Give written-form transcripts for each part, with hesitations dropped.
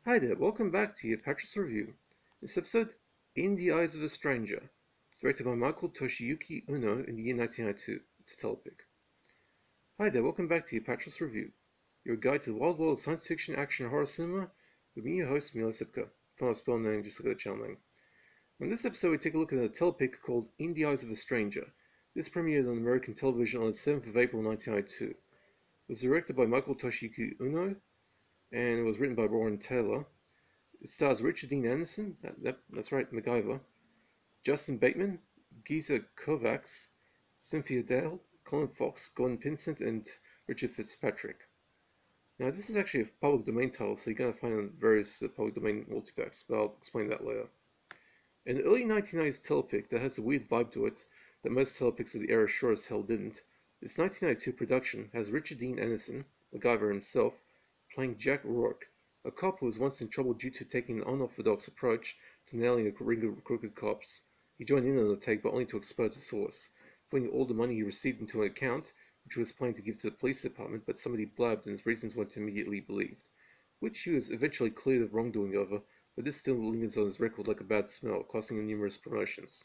Hi there, welcome back to your Apatros review. This episode, In the Eyes of a Stranger, directed by Michael Toshiyuki Uno in the year 1992. It's a telepic. Hi there, welcome back to your Apatros review, your guide to the wild world of science fiction, action, and horror cinema, with me, your host, Mila Sipka. If I spell name, just look at the channel name. In this episode, we take a look at a telepic called In the Eyes of a Stranger. This premiered on American television on the 7th of April 1992. It was directed by Michael Toshiyuki Uno, and it was written by Warren Taylor. It stars Richard Dean Anderson, that's right, MacGyver, Justine Bateman, Giza Kovacs, Cynthia Dale, Colin Fox, Gordon Pinsent, and Richard Fitzpatrick. Now, this is actually a public domain title, so you're going to find it on various public domain multipacks, but I'll explain that later. An early 1990s telepic that has a weird vibe to it that most telepics of the era sure as hell didn't, this 1992 production has Richard Dean Anderson, MacGyver himself, playing Jack Rourke, a cop who was once in trouble due to taking an unorthodox approach to nailing a ring of crooked cops. He joined in on the take, but only to expose the source, putting all the money he received into an account, which he was planning to give to the police department, but somebody blabbed and his reasons weren't immediately believed, which he was eventually cleared of wrongdoing over, but this still lingers on his record like a bad smell, costing him numerous promotions.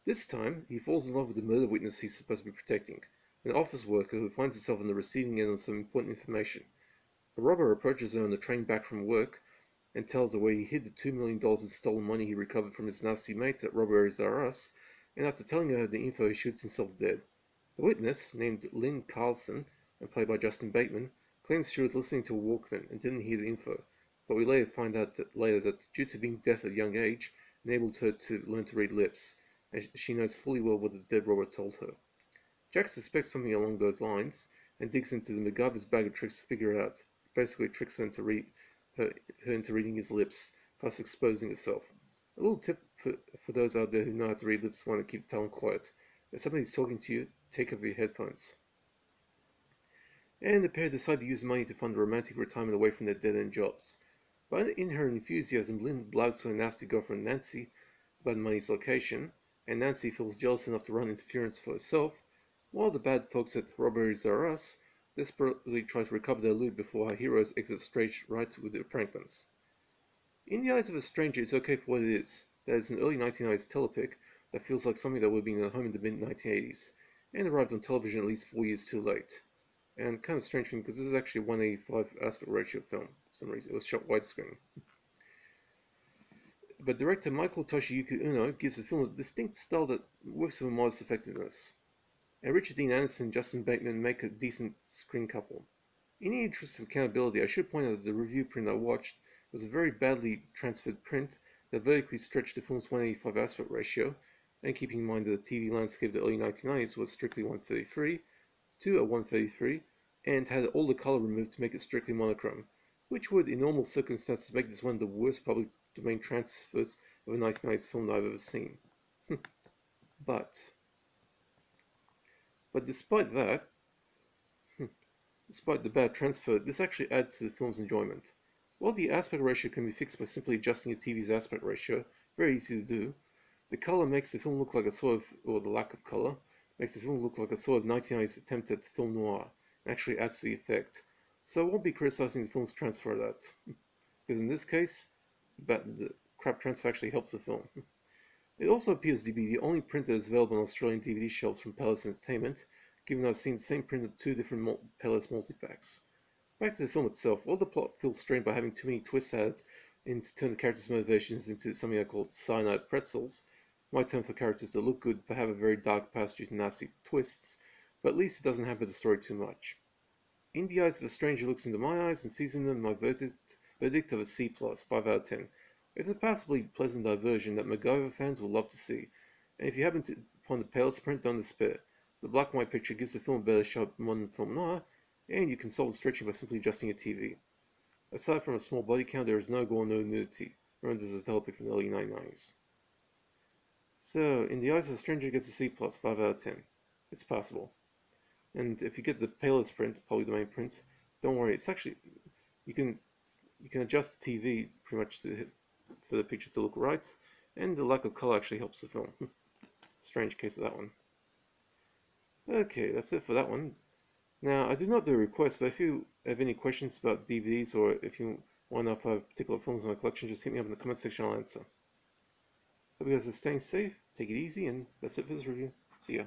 This time, he falls in love with the murder witness he's supposed to be protecting, an office worker who finds himself on the receiving end of some important information. A robber approaches her on the train back from work and tells her where he hid the $2 million in stolen money he recovered from his nasty mates at Robberies R Us, and after telling her the info, he shoots himself dead. The witness, named Lynn Carlson, and played by Justine Bateman, claims she was listening to a Walkman and didn't hear the info, but we later find out that due to being deaf at a young age, enabled her to learn to read lips, and she knows fully well what the dead robber told her. Jack suspects something along those lines, and digs into the MacGyver's bag of tricks to figure it out. Basically tricks her into reading his lips, thus exposing herself. A little tip for those out there who know how to read lips and want to keep tongue quiet. If somebody's talking to you, take off your headphones. And the pair decide to use money to fund a romantic retirement away from their dead-end jobs. But in her enthusiasm, Lynn blabs to her nasty girlfriend Nancy about money's location, and Nancy feels jealous enough to run interference for herself, while the bad folks at Robberies R Us desperately try to recover their loot before our heroes exit stage right with the Franklins. In the Eyes of a Stranger is okay for what it is. That is an early 1990s telepic that feels like something that would have been at home in the mid-1980s, and arrived on television at least 4 years too late. And kind of strange thing, because this is actually a 185 aspect ratio film for some reason. It was shot widescreen. But director Michael Toshiyuki Uno gives the film a distinct style that works with a modest effectiveness. And Richard Dean Anderson and Justine Bateman make a decent screen couple. In the interest of accountability, I should point out that the review print I watched was a very badly transferred print that vertically stretched the film's 185 aspect ratio, and keeping in mind that the TV landscape of the early 1990s was strictly 133, to a 133, and had all the color removed to make it strictly monochrome, which would, in normal circumstances, make this one of the worst public domain transfers of a 1990s film that I've ever seen. But despite that, despite the bad transfer, this actually adds to the film's enjoyment. While the aspect ratio can be fixed by simply adjusting your TV's aspect ratio, very easy to do, the color makes the film look like a sort of, or the lack of color, makes the film look like a sort of 1990s attempt at film noir, and actually adds to the effect. So I won't be criticizing the film's transfer of that, because in this case, the crap transfer actually helps the film. It also appears to be the only print that is available on Australian DVD shelves from Palace Entertainment, given that I've seen the same print of 2 different Palace multipacks. Back to the film itself, all the plot feels strained by having too many twists added in to turn the characters' motivations into something I call cyanide pretzels, my term for characters that look good but have a very dark past due to nasty twists, but at least it doesn't hamper the story too much. In the Eyes of a Stranger looks into my eyes and sees in them my verdict of a C+, 5 out of 10. It's a passably pleasant diversion that MacGyver fans will love to see, and if you happen upon the Palace print, don't despair. The black and white picture gives the film a better shot at modern film noir, and you can solve the stretching by simply adjusting your TV. Aside from a small body count, there is no gore, no nudity. Remember, this is a telepic from the early 1990s. So, In the Eyes of a Stranger gets a C+, 5 out of 10. It's passable. And if you get the Palace print, probably the main print, don't worry, it's actually, you can adjust the TV pretty much for the picture to look right, and the lack of color actually helps the film. Strange case of that one. Okay, that's it for that one. Now, I did not do a request, but if you have any questions about DVDs, or if you one of particular films in my collection, just hit me up in the comment section, I'll answer. Hope you guys are staying safe, take it easy, and that's it for this review. See ya.